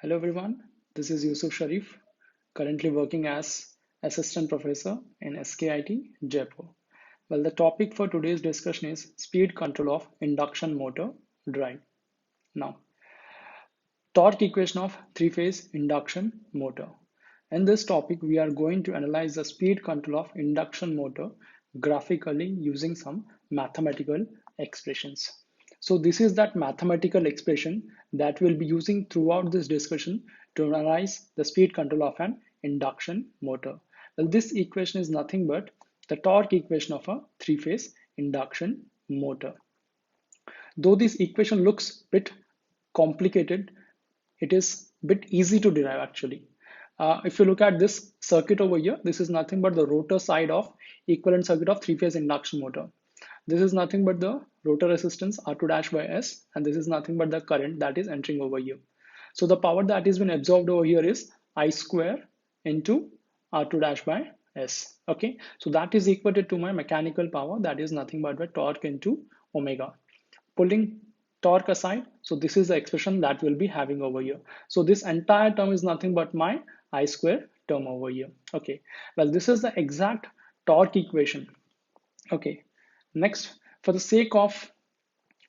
Hello everyone, this is Yusuf Sharif, currently working as Assistant Professor in SKIT, Jaipur. Well, the topic for today's discussion is speed control of induction motor drive. Now, torque equation of three-phase induction motor. In this topic, we are going to analyze the speed control of induction motor graphically using some mathematical expressions. So this is that mathematical expression that we'll be using throughout this discussion to analyze the speed control of an induction motor. Well, this equation is nothing but the torque equation of a three-phase induction motor. Though this equation looks a bit complicated, it is a bit easy to derive actually. If you look at this circuit over here, this is nothing but the rotor side of equivalent circuit of three-phase induction motor. This is nothing but the rotor resistance R2 dash by S, and this is nothing but the current that is entering over here. So the power that is been absorbed over here is I square into R2 dash by S. Okay, so that is equated to my mechanical power, that is nothing but the torque into omega. Pulling torque aside, so this is the expression that we'll be having over here. So this entire term is nothing but my I square term over here. Okay, well, this is the exact torque equation. Okay, next, for the sake of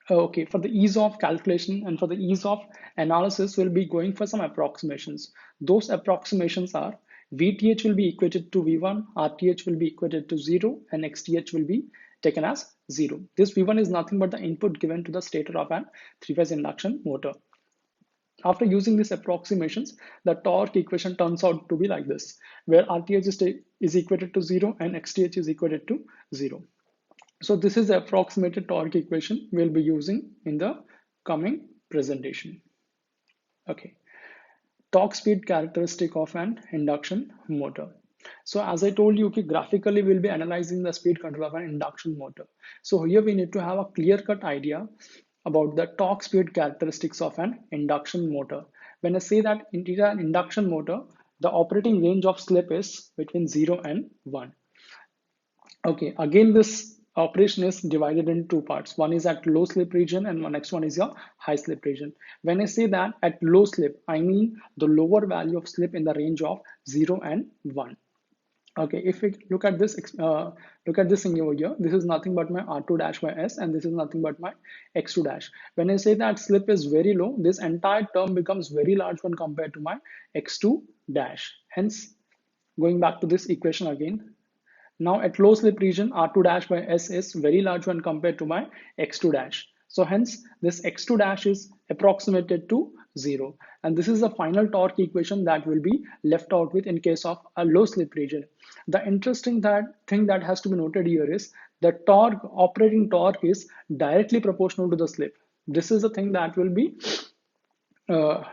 for the ease of calculation and for the ease of analysis, we'll be going for some approximations. Those approximations are VTH will be equated to V1, RTH will be equated to 0, and XTH will be taken as 0. This V1 is nothing but the input given to the stator of an three-phase induction motor. After using these approximations, the torque equation turns out to be like this, where RTH is equated to 0 and XTH is equated to 0. So this is the approximated torque equation we'll be using in the coming presentation. Okay, torque speed characteristic of an induction motor. So as I told you, okay, graphically we'll be analyzing the speed control of an induction motor. So here we need to have a clear-cut idea about the torque speed characteristics of an induction motor. When I say that it is an induction motor, the operating range of slip is between 0 and 1. Okay, again, this operation is divided in two parts. One is at low slip region and the next one is your high slip region. When I say that at low slip, I mean the lower value of slip in the range of 0 and 1. Okay, if we look at this thing over here, this is nothing but my R2 dash by S, and this is nothing but my X2 dash. When I say that slip is very low, this entire term becomes very large when compared to my X2 dash. Hence, going back to this equation again, now at low slip region, R2 dash by S is very large when compared to my X2 dash. So hence this X2 dash is approximated to 0. And this is the final torque equation that will be left out with in case of a low slip region. The interesting thing that has to be noted here is the operating torque is directly proportional to the slip. This is the thing that will be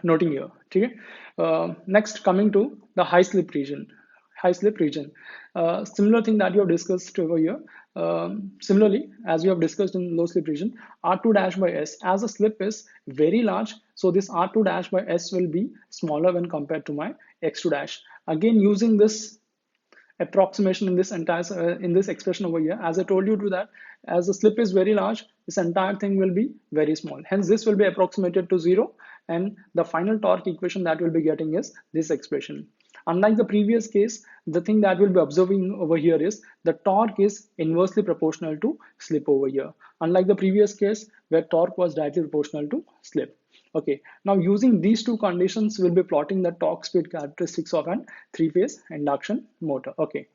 noting here. Okay? Next, coming to the high slip region. Similar thing that you have discussed over here. Similarly, as we have discussed in low slip region, R2 dash by S, as the slip is very large, so this R2 dash by S will be smaller when compared to my X2 dash. Again, using this approximation in this entire in this expression over here, as I told you to that, as the slip is very large, this entire thing will be very small. Hence, this will be approximated to 0, and the final torque equation that we'll be getting is this expression. Unlike the previous case, the thing that we'll be observing over here is the torque is inversely proportional to slip over here. Unlike the previous case where torque was directly proportional to slip. Okay, now using these two conditions, we'll be plotting the torque speed characteristics of an three-phase induction motor. Okay.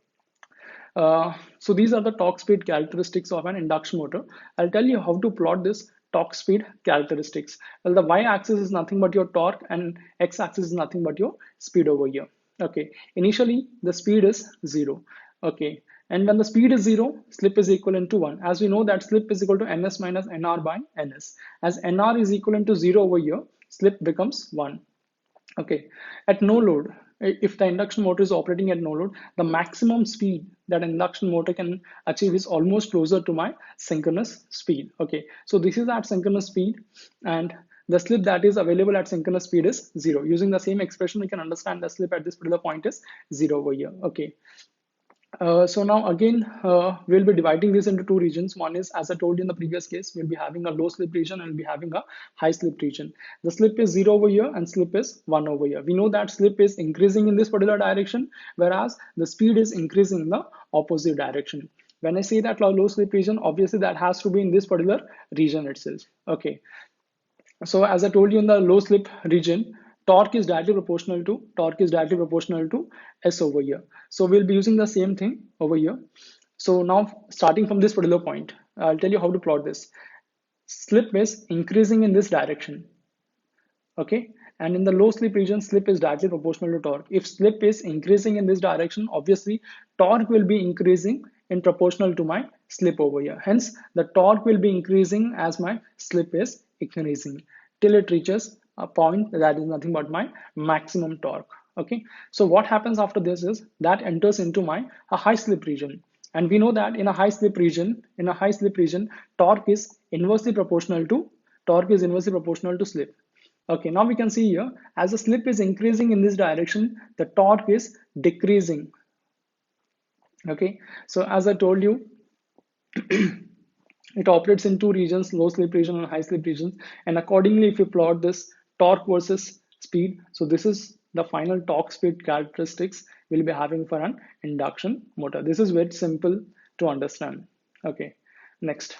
So these are the torque speed characteristics of an induction motor. I'll tell you how to plot this torque speed characteristics. Well, the y-axis is nothing but your torque and x-axis is nothing but your speed over here. Okay, initially the speed is 0. Okay, and when the speed is 0, slip is equivalent to 1. As we know that slip is equal to ns minus nr by ns. As nr is equivalent to 0 over here, slip becomes 1. Okay, at no load, if the induction motor is operating at no load, the maximum speed that an induction motor can achieve is almost closer to my synchronous speed. Okay, so this is at synchronous speed, and the slip that is available at synchronous speed is 0. Using the same expression, we can understand the slip at this particular point is 0 over here. Okay. So now again, we'll be dividing this into two regions. One is, as I told you in the previous case, we'll be having a low slip region and we'll be having a high slip region. The slip is 0 over here and slip is 1 over here. We know that slip is increasing in this particular direction, whereas the speed is increasing in the opposite direction. When I say that low slip region, obviously that has to be in this particular region itself. Okay. So as I told you, in the low slip region, torque is directly proportional to S over here. So we'll be using the same thing over here. So now starting from this particular point, I'll tell you how to plot this. Slip is increasing in this direction. Okay. And in the low slip region, slip is directly proportional to torque. If slip is increasing in this direction, obviously torque will be increasing in proportional to my slip over here. Hence, the torque will be increasing as my slip is increasing till it reaches a point that is nothing but my maximum torque. Okay. So what happens after this is that enters into my a high slip region. And we know that in a high slip region, torque is inversely proportional to slip. Okay, now we can see here, as the slip is increasing in this direction, the torque is decreasing. Okay, so as I told you, it operates in two regions, low slip region and high slip regions. And accordingly, if you plot this torque versus speed, so this is the final torque speed characteristics we'll be having for an induction motor. This is very simple to understand. Okay, next.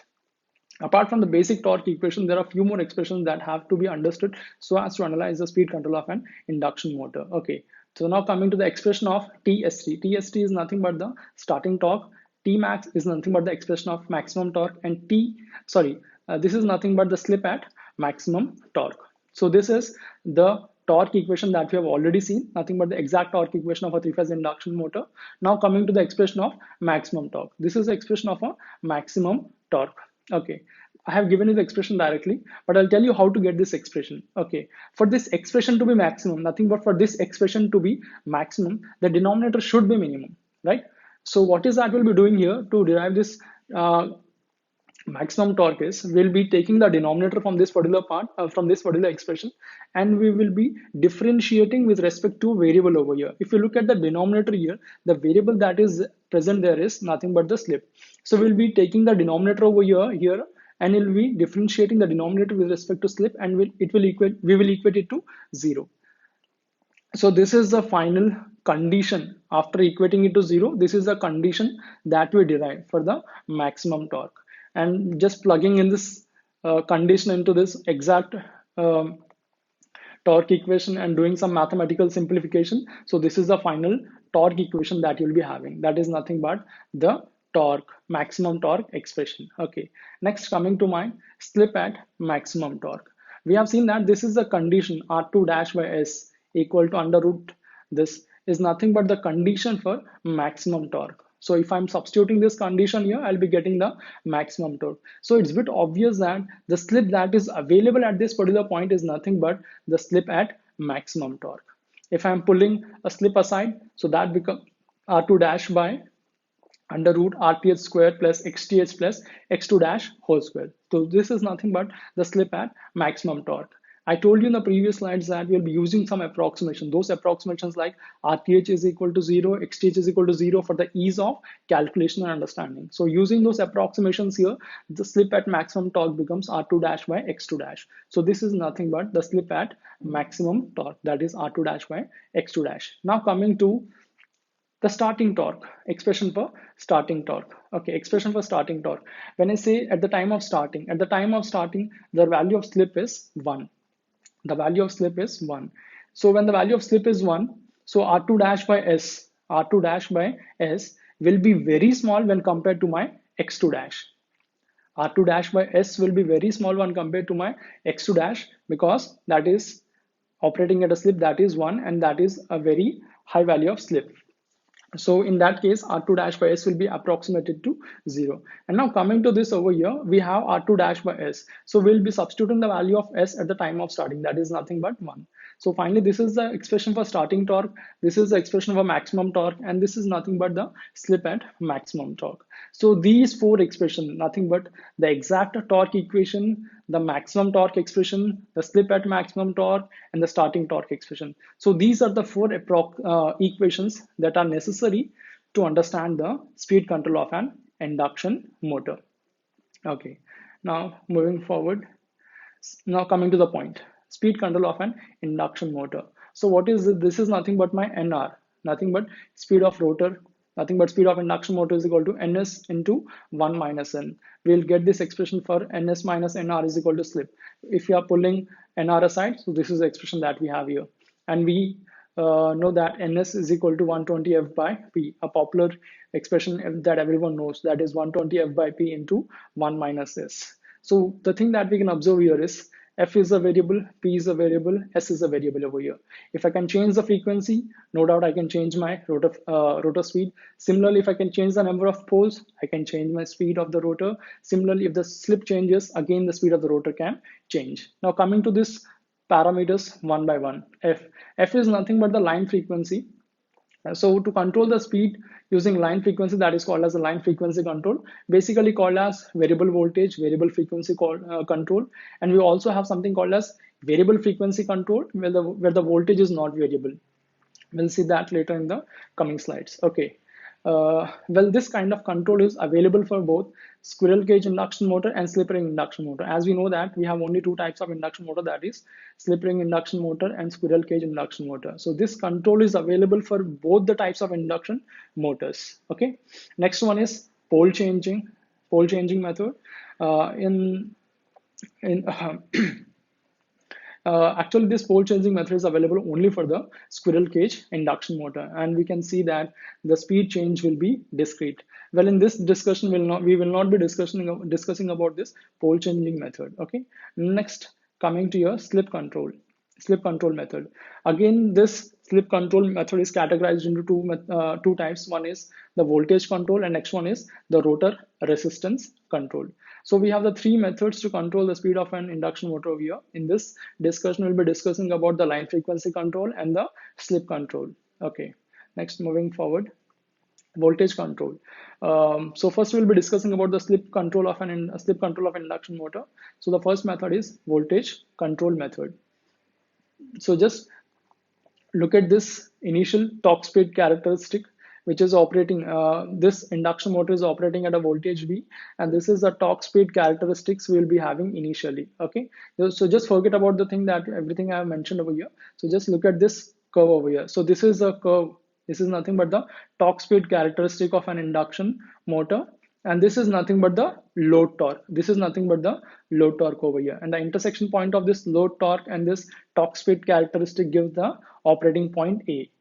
Apart from the basic torque equation, there are a few more expressions that have to be understood so as to analyze the speed control of an induction motor. Okay, so now coming to the expression of TST. TST is nothing but the starting torque. Tmax is nothing but the expression of maximum torque, and this is nothing but the slip at maximum torque. So this is the torque equation that we have already seen, nothing but the exact torque equation of a three-phase induction motor. Now coming to the expression of maximum torque. This is the expression of a maximum torque. Okay, I have given you the expression directly, but I'll tell you how to get this expression. Okay, for this expression to be maximum, nothing but for this expression to be maximum, the denominator should be minimum, right? So what is that we'll be doing here to derive this maximum torque is, we'll be taking the denominator from this particular part, from this particular expression, and we will be differentiating with respect to variable over here. If you look at the denominator here, the variable that is present there is nothing but the slip. So we'll be taking the denominator over here, and we'll be differentiating the denominator with respect to slip, and we will equate it to 0. So this is the final condition. After equating it to 0, this is the condition that we derive for the maximum torque. And just plugging in this condition into this exact torque equation and doing some mathematical simplification. So this is the final torque equation that you'll be having. That is nothing but the maximum torque expression. Okay, next coming to my slip at maximum torque. We have seen that this is the condition R2 dash by S equal to under root. This is nothing but the condition for maximum torque. So if I'm substituting this condition here, I'll be getting the maximum torque. So it's a bit obvious that the slip that is available at this particular point is nothing but the slip at maximum torque. If I'm pulling a slip aside, so that becomes R2 dash by under root RTH square plus XTH plus X2 dash whole square. So this is nothing but the slip at maximum torque. I told you in the previous slides that we'll be using some approximation. Those approximations like RTH is equal to 0, XTH is equal to 0 for the ease of calculation and understanding. So using those approximations here, the slip at maximum torque becomes R2 dash by X2 dash. So this is nothing but the slip at maximum torque, that is R2 dash by X2 dash. Now coming to the starting torque, expression for starting torque. Okay, expression for starting torque. When I say at the time of starting, the value of slip is 1. The value of slip is 1. So when the value of slip is 1, so R2 dash by S will be very small when compared to my X2 dash. R2 dash by S will be very small when compared to my X2 dash, because that is operating at a slip that is 1, and that is a very high value of slip. So in that case, R2 dash by S will be approximated to 0. And now coming to this over here, we have R2 dash by S. So we'll be substituting the value of S at the time of starting, that is nothing but 1. So finally, this is the expression for starting torque. This is the expression for maximum torque, and this is nothing but the slip at maximum torque. So these four expressions, nothing but the exact torque equation, the maximum torque expression, the slip at maximum torque, and the starting torque expression. So these are the four equations that are necessary to understand the speed control of an induction motor. Okay, now moving forward, now coming to the point, speed control of an induction motor. So what is it? This is nothing but my NR, nothing but speed of rotor, nothing but speed of induction motor is equal to NS into 1 minus N. We'll get this expression for NS minus NR is equal to slip. If you are pulling NR aside, so this is the expression that we have here. And we know that NS is equal to 120 F by P, a popular expression that everyone knows, that is 120 F by P into 1 minus S. So the thing that we can observe here is F is a variable, P is a variable, S is a variable over here. If I can change the frequency, no doubt I can change my rotor speed. Similarly, if I can change the number of poles, I can change my speed of the rotor. Similarly, if the slip changes, again the speed of the rotor can change. Now coming to this parameters one by one. F is nothing but the line frequency. So to control the speed using line frequency, that is called as a line frequency control, basically called as variable voltage, variable frequency control. And we also have something called as variable frequency control where the voltage is not variable. We'll see that later in the coming slides. Okay. Well, this kind of control is available for both squirrel cage induction motor and slip ring induction motor. As we know that we have only two types of induction motor, that is slip ring induction motor and squirrel cage induction motor. So this control is available for both the types of induction motors. Okay. Next one is pole changing method. Actually, this pole changing method is available only for the squirrel cage induction motor, and we can see that the speed change will be discrete. Well, in this discussion, we will not be discussing about this pole changing method. Okay. Next, coming to your slip control method. Again, this slip control method is categorized into two types. One is the voltage control, and next one is the rotor resistance control. So we have the three methods to control the speed of an induction motor over here. In this discussion, we'll be discussing about the line frequency control and the slip control. Okay, next, moving forward, voltage control. So first we'll be discussing about the slip control of induction motor. So the first method is voltage control method. So just look at this initial torque speed characteristic, which is operating, this induction motor is operating at a voltage V, and this is the torque speed characteristics we'll be having initially. Okay, so just forget about the thing that everything I have mentioned over here. So just look at this curve over here. So this is a curve. This is nothing but the torque speed characteristic of an induction motor, and this is nothing but the load torque. This is nothing but the load torque over here, and the intersection point of this load torque and this torque speed characteristic gives the operating point A.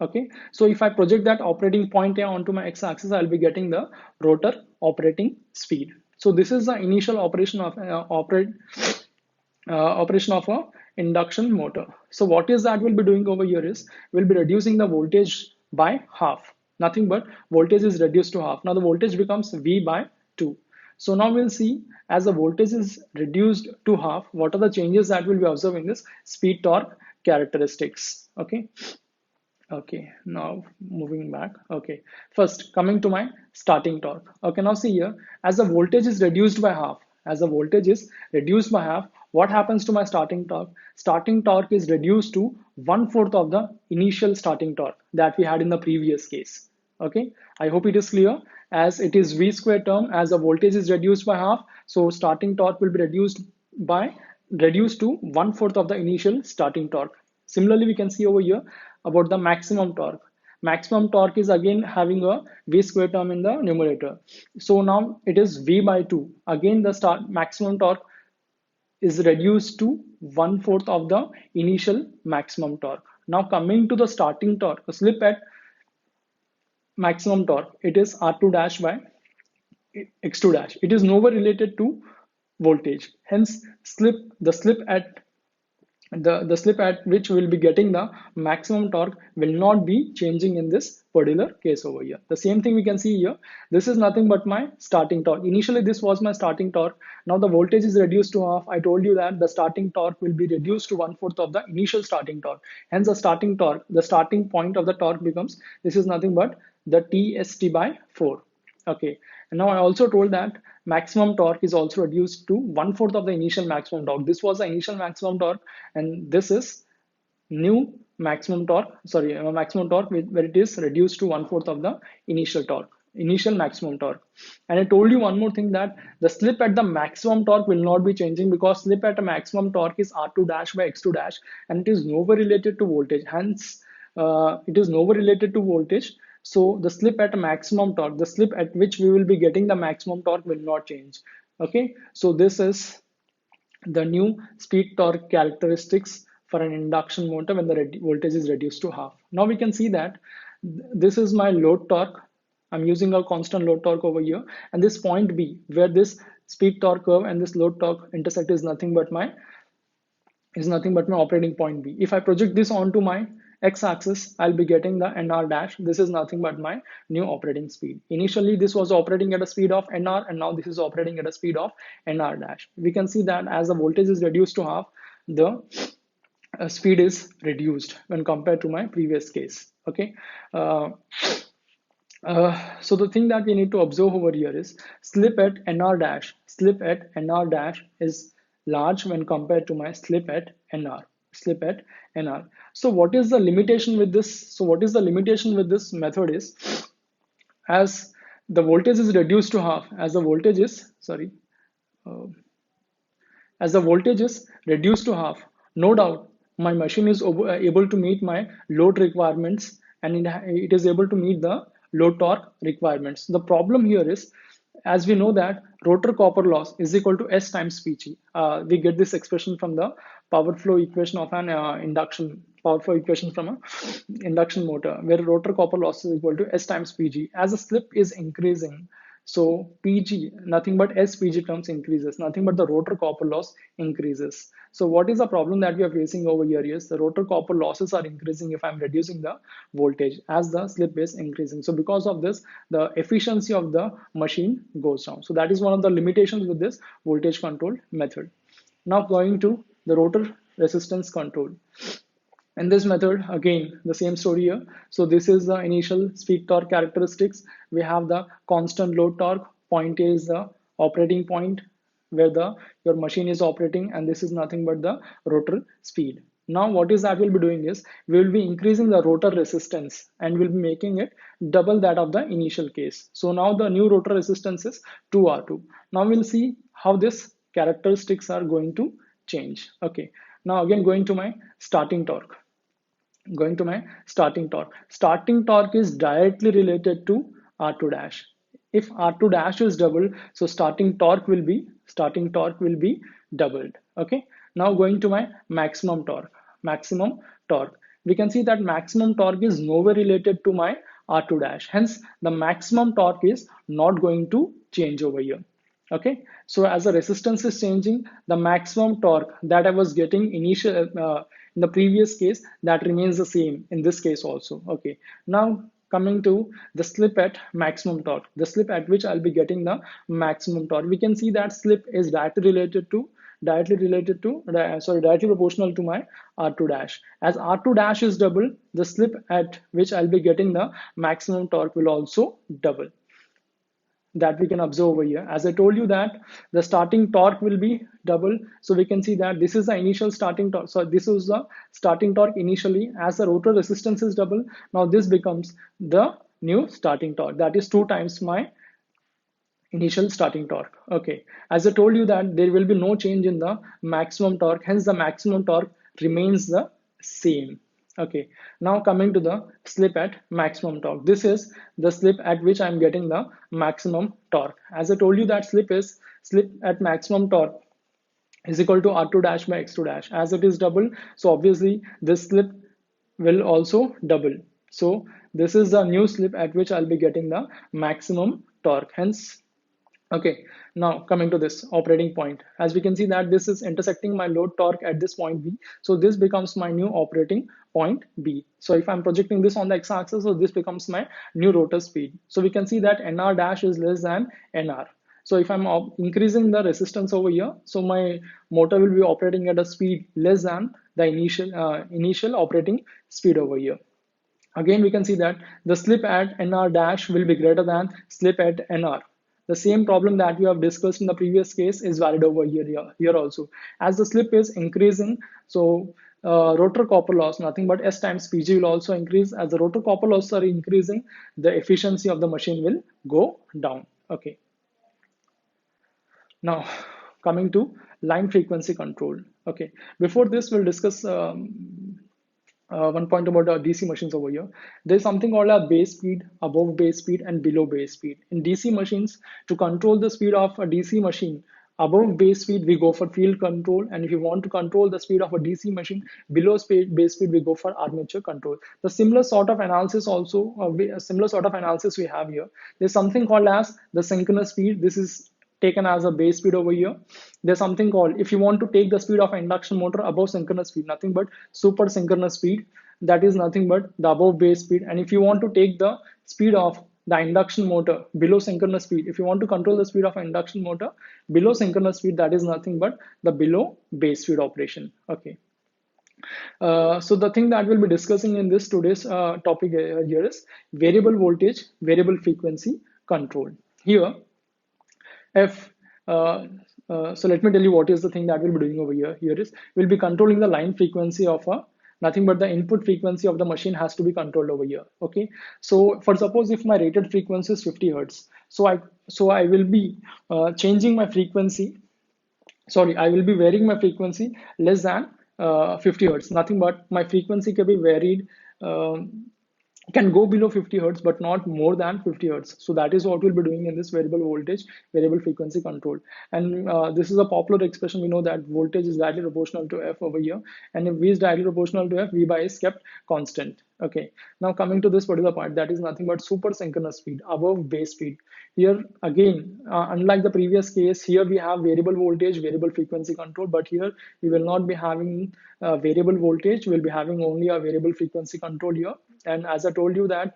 Okay, so if I project that operating point A onto my x-axis, I'll be getting the rotor operating speed. So this is the initial operation of a induction motor. So what is that we'll be doing over here is we'll be reducing the voltage by half. Nothing but voltage is reduced to half. Now the voltage becomes V by 2. So now we'll see, as the voltage is reduced to half, what are the changes that we'll be observing in this speed torque characteristics. Okay, now moving back. Okay, first coming to my starting torque. Okay, now see here, as the voltage is reduced by half, what happens to my starting torque? Starting torque is reduced to 1/4 of the initial starting torque that we had in the previous case. Okay, I hope it is clear. As it is V square term, as the voltage is reduced by half, so starting torque will be reduced to 1/4 of the initial starting torque. Similarly, we can see over here about the maximum torque. Maximum torque is again having a V square term in the numerator. So now it is V by 2. Again, the maximum torque is reduced to 1/4 of the initial maximum torque. Now coming to the starting torque, the slip at maximum torque, it is R2 dash by X2 dash. It is nowhere related to voltage. Hence, the slip at which we'll be getting the maximum torque will not be changing in this particular case over here. The same thing we can see here. This is nothing but my starting torque. Initially, this was my starting torque. Now the voltage is reduced to half. I told you that the starting torque will be reduced to 1/4 of the initial starting torque. Hence, the starting point of the torque becomes, this is nothing but the TST by 4. Okay, and now I also told that maximum torque is also reduced to 1/4 of the initial maximum torque. This was the initial maximum torque, and this is new maximum torque, sorry, maximum torque where it is reduced to 1/4 of the initial torque, initial maximum torque. And I told you one more thing, that the slip at the maximum torque will not be changing, because slip at a maximum torque is R2 dash by X2 dash, and it is nowhere related to voltage. Hence, it is nowhere related to voltage. So the slip at a maximum torque, the slip at which we will be getting the maximum torque will not change. Okay, so this is the new speed torque characteristics for an induction motor when the voltage is reduced to half. Now we can see that this is my load torque. I'm using a constant load torque over here, and this point B where this speed torque curve and this load torque intersect is nothing but my operating point B. If I project this onto my x-axis, I'll be getting the NR dash. This is nothing but my new operating speed. Initially, this was operating at a speed of NR, and now this is operating at a speed of NR dash. We can see that as the voltage is reduced to half, the speed is reduced when compared to my previous case. Okay. So the thing that we need to observe over here is slip at NR dash. Slip at NR dash is large when compared to my slip at NR. Slip at NR. So what is the limitation with this? So what is the limitation with this method is, as the voltage is reduced to half, as the voltage is, sorry, as the voltage is reduced to half, no doubt my machine is able to meet my load requirements, and it is able to meet the load torque requirements. The problem here is, as we know that rotor copper loss is equal to S times PG. We get this expression from the power flow equation of an power flow equation from an induction motor, where rotor copper loss is equal to S times PG. As the slip is increasing, so PG, nothing but SPG terms increases, nothing but the rotor copper loss increases. So what is the problem that we are facing over here is the rotor copper losses are increasing if I'm reducing the voltage as the slip is increasing. So because of this, the efficiency of the machine goes down. So that is one of the limitations with this voltage control method. Now going to the rotor resistance control. In this method, again, the same story here. So this is the initial speed torque characteristics. We have the constant load torque. Point A is the operating point where your machine is operating, and this is nothing but the rotor speed. Now what is that we'll be doing is, we will be increasing the rotor resistance and we'll be making it double that of the initial case. So now the new rotor resistance is 2R2. Now we'll see how this characteristics are going to change. Okay, now again going to my starting torque. Starting torque is directly related to R2 dash. If R2 dash is doubled, so starting torque will be doubled. Okay. Now going to my maximum torque. We can see that maximum torque is nowhere related to my R2 dash. Hence, the maximum torque is not going to change over here. Okay, so as the resistance is changing, the maximum torque that I was getting in the previous case, that remains the same in this case also. Okay, now coming to the slip at maximum torque, the slip at which I'll be getting the maximum torque. We can see that slip is directly proportional to my R2 dash. As R2 dash is double, the slip at which I'll be getting the maximum torque will also double. That we can observe over here. As I told you that the starting torque will be double. So we can see that this is the initial starting torque. So this is the starting torque initially. As the rotor resistance is double, now this becomes the new starting torque. That is 2 times my initial starting torque. Okay. As I told you that there will be no change in the maximum torque. Hence the maximum torque remains the same. Okay, now coming to the slip at maximum torque. This is the slip at which I'm getting the maximum torque. As I told you that slip at maximum torque is equal to R2 dash by X2 dash. As it is double, so obviously this slip will also double. So this is the new slip at which I'll be getting the maximum torque. Hence, okay, now coming to this operating point. As we can see that this is intersecting my load torque at this point B. So this becomes my new operating point B. So if I'm projecting this on the x-axis, so this becomes my new rotor speed. So we can see that NR dash is less than NR. So if I'm increasing the resistance over here, so my motor will be operating at a speed less than the initial operating speed over here. Again, we can see that the slip at NR dash will be greater than slip at NR. The same problem that we have discussed in the previous case is valid over here also. As the slip is increasing, so rotor copper loss, nothing but S times PG will also increase. As the rotor copper loss are increasing, the efficiency of the machine will go down. Okay. Now, coming to line frequency control. Okay. Before this, we'll discuss one point about DC machines over here. There's something called a base speed, above base speed, and below base speed. In DC machines, to control the speed of a DC machine, above base speed, we go for field control. And if you want to control the speed of a DC machine, below base speed, we go for armature control. The similar sort of analysis also, a similar sort of analysis we have here. There's something called as the synchronous speed. This is taken as a base speed over here. There's something called, if you want to take the speed of an induction motor above synchronous speed, nothing but super synchronous speed, that is nothing but the above base speed. And if you want to take the speed of the induction motor below synchronous speed, if you want to control the speed of an induction motor below synchronous speed, that is nothing but the below base speed operation. Okay. So the thing that we'll be discussing in this today's topic here is variable voltage, variable frequency control. Here, if so let me tell you what is the thing that we'll be doing over here. Here is, we'll be controlling the line frequency of a nothing but the input frequency of the machine has to be controlled over here. Okay. So for suppose if my rated frequency is 50 hertz, so I will be changing my frequency. Sorry, I will be varying my frequency less than 50 hertz. Nothing but my frequency can be varied. Can go below 50 hertz but not more than 50 hertz. So that is what we'll be doing in this variable voltage, variable frequency control. And this is a popular expression. We know that voltage is directly proportional to F over here, and if V is directly proportional to F, V by is kept constant. Okay, now coming to this particular part, that is nothing but super synchronous speed, above base speed. Here again, unlike the previous case, here we have variable voltage, variable frequency control, but here we will not be having variable voltage, we'll be having only a variable frequency control here. And as I told you that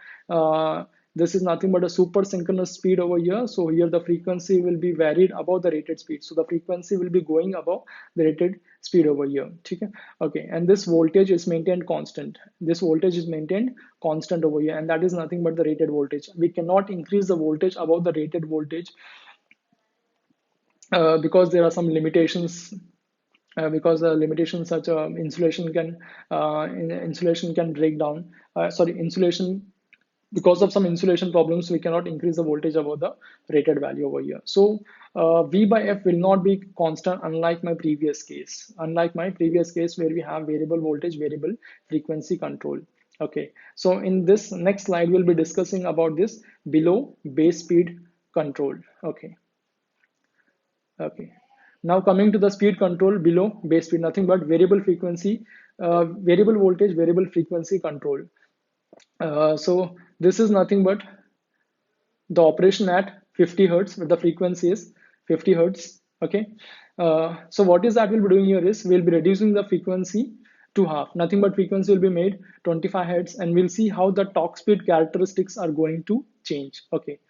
this is nothing but a super synchronous speed over here. So here the frequency will be varied above the rated speed. So the frequency will be going above the rated speed over here. Okay, and this voltage is maintained constant. This voltage is maintained constant over here, and that is nothing but the rated voltage. We cannot increase the voltage above the rated voltage because there are some limitations. Because the limitations such insulation can break down. Insulation, because of some insulation problems, we cannot increase the voltage above the rated value over here. So V by F will not be constant, unlike my previous case. Unlike my previous case where we have variable voltage, variable frequency control. Okay, so in this next slide, we'll be discussing about this below base speed control. Okay. Okay. Now coming to the speed control below base speed, nothing but variable frequency, variable voltage, variable frequency control. So this is nothing but the operation at 50 hertz with the frequency is 50 hertz. Okay. So what is that we'll be doing here is we'll be reducing the frequency to half. Nothing but frequency will be made 25 hertz, and we'll see how the torque speed characteristics are going to change. Okay.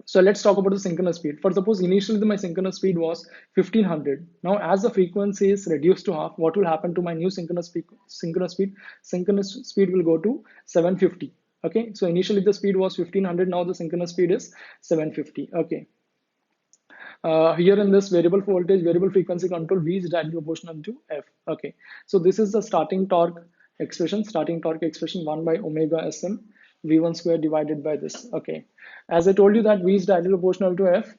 So let's talk about the synchronous speed. For suppose initially my synchronous speed was 1500. Now as the frequency is reduced to half, what will happen to my new synchronous speed? Synchronous speed will go to 750. Okay, so initially the speed was 1500. Now the synchronous speed is 750. Okay. Here in this variable voltage, variable frequency control, V is directly proportional to F. Okay, so this is the starting torque expression. 1 by omega Sm V1 square divided by this. Okay, as I told you that V is directly proportional to F,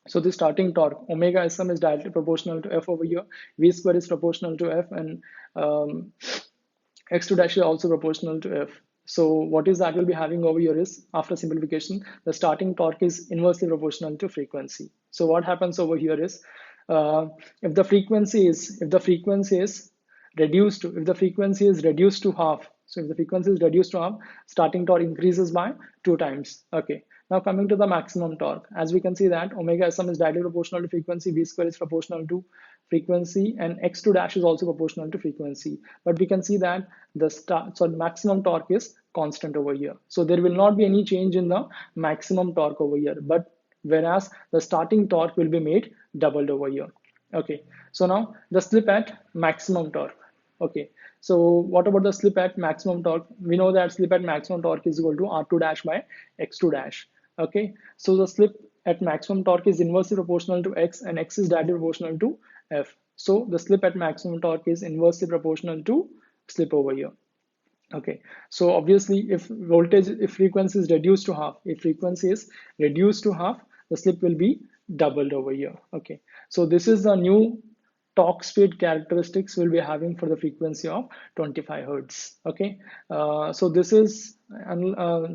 so the starting torque omega Sm is directly proportional to F over here. V square is proportional to F, and x2 dash is also proportional to F. So what is that we'll be having over here is, after simplification, the starting torque is inversely proportional to frequency. So what happens over here is, if the frequency is reduced to half. So if the frequency is reduced to half, starting torque increases by 2 times. Okay. Now coming to the maximum torque, as we can see that omega Sm is directly proportional to frequency, V square is proportional to frequency, and x2 dash is also proportional to frequency. But we can see that the maximum torque is constant over here. So there will not be any change in the maximum torque over here, but whereas the starting torque will be made doubled over here. Okay. So now the slip at maximum torque. Okay, so what about the slip at maximum torque? We know that slip at maximum torque is equal to R2 dash by X2 dash. Okay, so the slip at maximum torque is inversely proportional to X, and X is directly proportional to F. So the slip at maximum torque is inversely proportional to slip over here. Okay, so obviously if frequency is reduced to half, the slip will be doubled over here. Okay, so this is the new torque speed characteristics we'll be having for the frequency of 25 hertz. Okay, so this is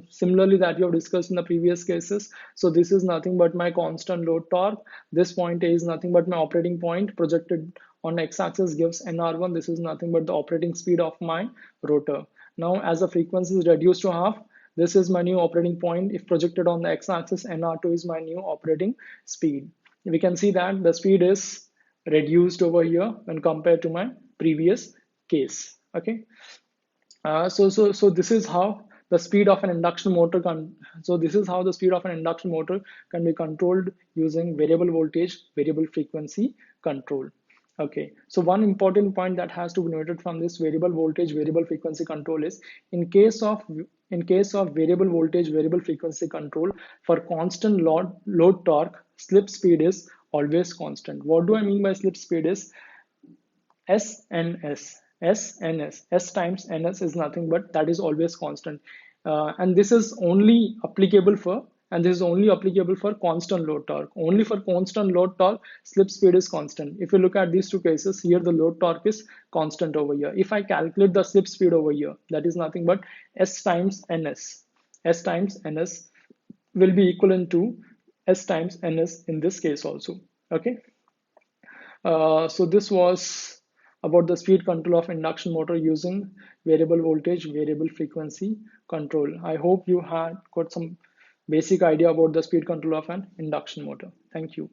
similarly that you have discussed in the previous cases. So this is nothing but my constant load torque. This point A is nothing but my operating point projected on x-axis gives nr1. This is nothing but the operating speed of my rotor. Now, as the frequency is reduced to half, this is my new operating point. If projected on the x-axis, nr2 is my new operating speed. We can see that the speed is reduced over here when compared to my previous case. Okay. So this is how the speed of an induction motor can. So this is how the speed of an induction motor can be controlled using variable voltage, variable frequency control. Okay, so one important point that has to be noted from this variable voltage, variable frequency control is in case of variable voltage, variable frequency control for constant load torque, slip speed is always constant. What do I mean by slip speed is S times ns is nothing but that is always constant, and this is only applicable for constant load torque. Only for constant load torque, slip speed is constant. If you look at these two cases, here the load torque is constant over here. If I calculate the slip speed over here, that is nothing but S times ns. S times ns will be equivalent to S times ns in this case also. Okay. So this was about the speed control of induction motor using variable voltage, variable frequency control. I hope you had got some basic idea about the speed control of an induction motor. Thank you.